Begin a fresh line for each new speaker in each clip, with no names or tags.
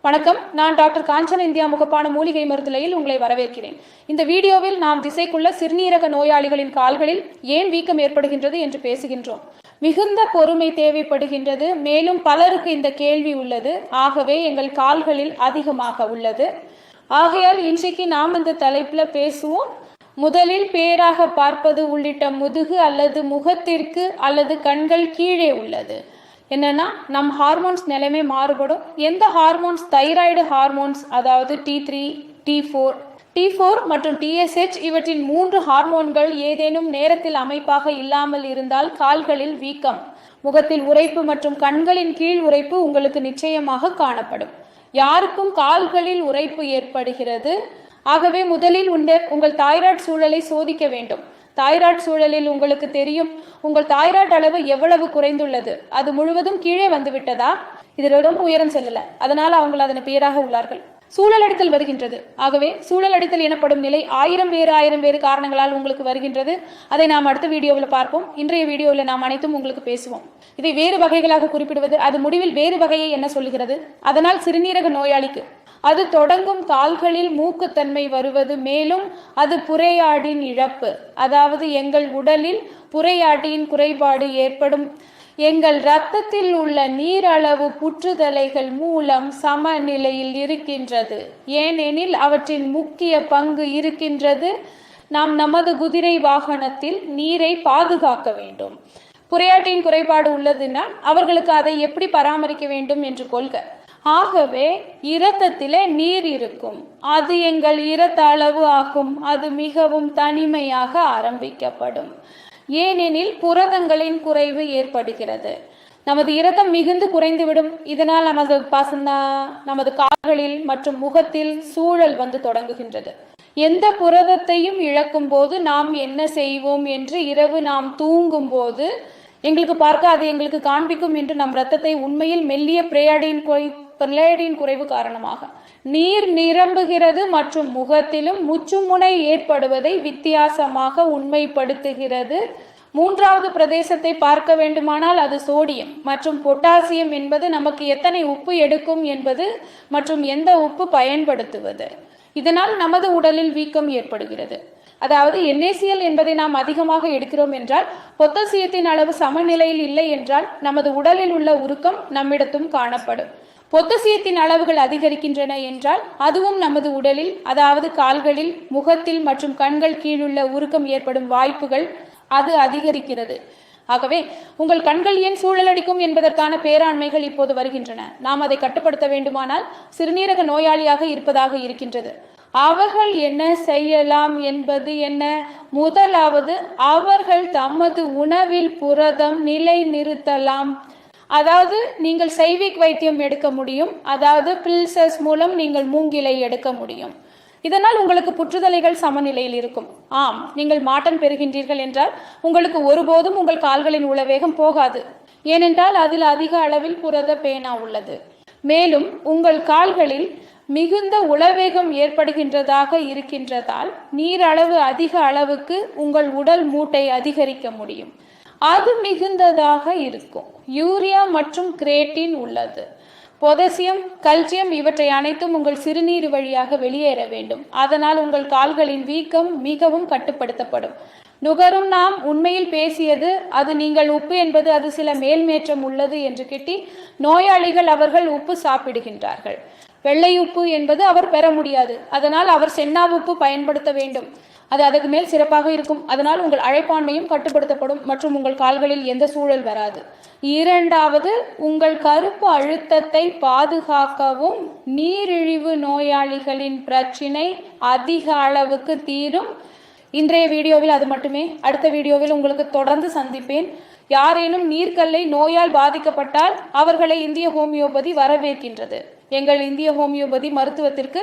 வணக்கம், நான் doctor Kanchana India முகப்பான மூலிகை மருத்துவத்தில் உங்களை வரவேற்கிறேன். இந்த வீடியோவில் நாம் திசைக்குள்ள சிறுநீரக நோயாளிகளின் கால்களில் ஏன் வீக்கம் ஏற்படுகின்றது என்று பேசுகின்றோம். மிகுந்த பொறுமை தேவைப்படுகின்றது. மேலும் பலருக்கு இந்த கேள்வி உள்ளது. ஆகவே எங்கள் கால்களில் அதிகமாக உள்ளது. ஆகையால் இன்றைக்கு நாம் இந்த தலைப்பில் பேசுவோம். முதலில் பேராக பார்ப்பது உள்ளிட்ட முதுகு அல்லது முகத்திற்கு அல்லது கண்கள் கீழே உள்ளது. என்னன்னா, நம் ஹார்மோன்ஸ் நிலைமை மாறுபடும். எந்த ஹார்மோன்ஸ்? தைராய்டு ஹார்மோன்ஸ், அதாவது T3, T4 மற்றும் TSH, இவற்றின் 3 ஹார்மோன்கள் ஏதேனும் நேரத்தில் அமைப்பாக இல்லாமல் இருந்தால் கால்களில் வீக்கம், முகத்தில் உறைப்பு மற்றும் கண்களின் கீழ் உறைப்பு உங்களுக்கு நிச்சயமாக காணப்படும். யாருக்கும் கால்களில் உறைப்பு ஏற்படுகிறது. ஆகவே முதலில் உங்கள் தைராய்டு சூழலை சோதிக்க வேண்டும். தைராய்டு சூழலில் உங்களுக்கு தெரியும், உங்கள் தைராய்டு அளவு எவ்வளவு குறைந்துள்ளது. அது முழுவதும் கீழே வந்து விட்டதா? இதனிடம் உயரம் செல்லல, அதனால் அவங்க அதன் பேராக உள்ளார்கள். சூழல் அடித்தல் வருகின்றது. ஆகவே சூழல் அடித்தல் எனப்படும் நிலை ஆயிரம் வேறு காரணங்களால் உங்களுக்கு வருகின்றது. அதை நாம் அடுத்த வீடியோவில் பார்ப்போம். இன்றைய வீடியோவில் நாம் அனைத்தும் உங்களுக்கு பேசுவோம். இதை வேறு வகைகளாக குறிப்பிடுவது, அது முடிவில் வேறு வகையை என்ன சொல்லுகிறது. அதனால் சிறுநீரக நோயாளிக்கு அது தொடங்கும் கால்களில் மூக்குத்தன்மை வருவது, மேலும் அது புரையாடின் இழப்பு, அதாவது எங்கள் உடலில் புரையாடியின் குறைபாடு ஏற்படும். எங்கள் இரத்தத்தில் உள்ள நீர் அளவு புற்றுதலைகள் மூலம் சமநிலையில் இருக்கின்றது. ஏனெனில் அவற்றின் முக்கிய பங்கு இருக்கின்றது. நாம் நமது குதிரை வாகனத்தில் நீரை பாதுகாக்க வேண்டும். புரையாட்டின் குறைபாடு உள்ளதுன்னா அவர்களுக்கு அதை எப்படி பராமரிக்க வேண்டும் என்று கொள்க. ஆகவே இரத்தத்திலே நீர் இருக்கும். அது எங்கள் இரத்த அளவு ஆகும். அது மிகவும் தனிமையாக ஆரம்பிக்கப்படும். ஏனெனில் புரதங்களின் குறைவு ஏற்படுகிறது. நமது இரத்தம் மிகுந்து குறைந்துவிடும். இதனால் நமது கால்களில் மற்றும் முகத்தில் சூழல் வந்து தொடங்குகின்றது. எந்த புரதத்தையும் இழக்கும் போது நாம் என்ன செய்வோம் என்று இரவு நாம் தூங்கும் போது அது எங்களுக்கு காண்பிக்கும் என்று நம் இரத்தத்தை உண்மையில் மெல்லிய பிளேடின் குறைவு காரணமாக நீர் நிரம்புகிறது மற்றும் முகத்திலும் முச்சுமுனை ஏற்படுவதை வித்தியாசமாக உண்மைப்படுத்துகிறது. மூன்றாவது பிரதேசத்தை பார்க்க வேண்டுமானால் அது சோடியம் மற்றும் பொட்டாசியம் என்பது நமக்கு எத்தனை உப்பு எடுக்கும் என்பது மற்றும் எந்த உப்பு பயன்படுத்துவது. இதனால் நமது உடலில் வீக்கம் ஏற்படுகிறது. அதாவது NaCl என்பதை நாம் அதிகமாக எடுக்கிறோம் என்றால், பொட்டாசியத்தின் அளவு சமநிலையில் இல்லை என்றால் நமது உடலில் உள்ள உருக்கம் நம்மிடத்தும் காணப்படும். பொட்டாசியத்தின் அளவுகள் அதிகரிக்கின்றன என்றால் அதுவும் நமது உடலில், அதாவது கால்களில், முகத்தில் மற்றும் கண்கள் கீழுள்ள உருக்கம் ஏற்படும் வாய்ப்புகள் அது அதிகரிக்கிறது. ஆகவே உங்கள் கண்கள் ஏன் சூழலடிக்கும் என்பதற்கான பேராண்மைகள் இப்போது வருகின்றன. நாம் அதை கட்டுப்படுத்த வேண்டுமானால் சிறுநீரக நோயாளியாக இருப்பதாக இருக்கின்றது. அவர்கள் என்ன செய்யலாம் என்பது என்ன? முதலாவது, அவர்கள் தமது உணவில் புரதம் நிலை நிறுத்தலாம். அதாவது நீங்கள் சைவிக் வைத்தியம் எடுக்க முடியும். அதாவது பில்சஸ் மூலம் நீங்கள் மூங்கிலை எடுக்க முடியும். இதனால் உங்களுக்கு புற்றுதலைகள் சமநிலையில் இருக்கும். ஆம், நீங்கள் மாட்டம் பெறுகின்றீர்கள் என்றால் உங்களுக்கு ஒருபோதும் உங்கள் கால்களின் உளவேகம் போகாது. ஏனென்றால் அதில் அதிக அளவில் புரத பேனா உள்ளது. மேலும் உங்கள் கால்களில் மிகுந்த உளவேகம் ஏற்படுகின்றதாக இருக்கின்றதால் நீர் அளவு அதிக அளவுக்கு உங்கள் உடல் மூட்டை அதிகரிக்க முடியும். அது மிகுந்ததாக இருக்கும். யூரியா மற்றும் கிரேட்டின் உள்ளது. பொட்டாசியம், கல்சியம் இவற்றை அனைத்தும் உங்கள் சிறுநீர் வழியாக வெளியேற வேண்டும். அதனால் உங்கள் கால்களின் வீக்கம் மிகவும் கட்டுப்படுத்தப்படும். நுகரும் நாம் உண்மையில் பேசியது, அது நீங்கள் உப்பு என்பது அது சில மேல்மேற்றம் உள்ளது என்று கிட்டி நோயாளிகள் அவர்கள் உப்பு சாப்பிடுகின்றார்கள். வெள்ளை உப்பு என்பது அவர் பெற முடியாது. அதனால் அவர் சென்னா உப்பு பயன்படுத்த வேண்டும். அது அதுக்கு மேல் சிறப்பாக இருக்கும். அதனால் உங்கள் அழைப்பான்மையும் கட்டுப்படுத்தப்படும் மற்றும் உங்கள் கால்களில் எந்த சூழல் வராது. இரண்டாவது, உங்கள் கருப்பு அழுத்தத்தை பாதுகாக்கவும் நீரிழிவு நோயாளிகளின் பிரச்சினை அதிக அளவுக்கு தீரும். இன்றைய வீடியோவில் அது மட்டுமே. அடுத்த வீடியோவில் உங்களுக்கு தொடர்ந்து சந்திப்பேன். யாரேனும் நீர்க்கல்லை நோயால் பாதிக்கப்பட்டால் அவர்களை இந்திய ஹோமியோபதி வரவேற்கின்றது. எங்கள் இந்திய ஹோமியோபதி மருத்துவத்திற்கு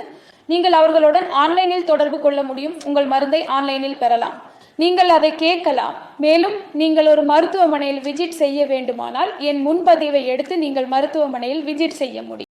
நீங்கள் அவர்களுடன் ஆன்லைனில் தொடர்பு கொள்ள முடியும். உங்கள் மருந்தை ஆன்லைனில் பெறலாம். நீங்கள் அதை கேட்கலாம். மேலும் நீங்கள் ஒரு மருத்துவமனையில் விசிட் செய்ய வேண்டுமானால் என் முன்பதிவை எடுத்து நீங்கள் மருத்துவமனையில் விசிட் செய்ய முடியும்.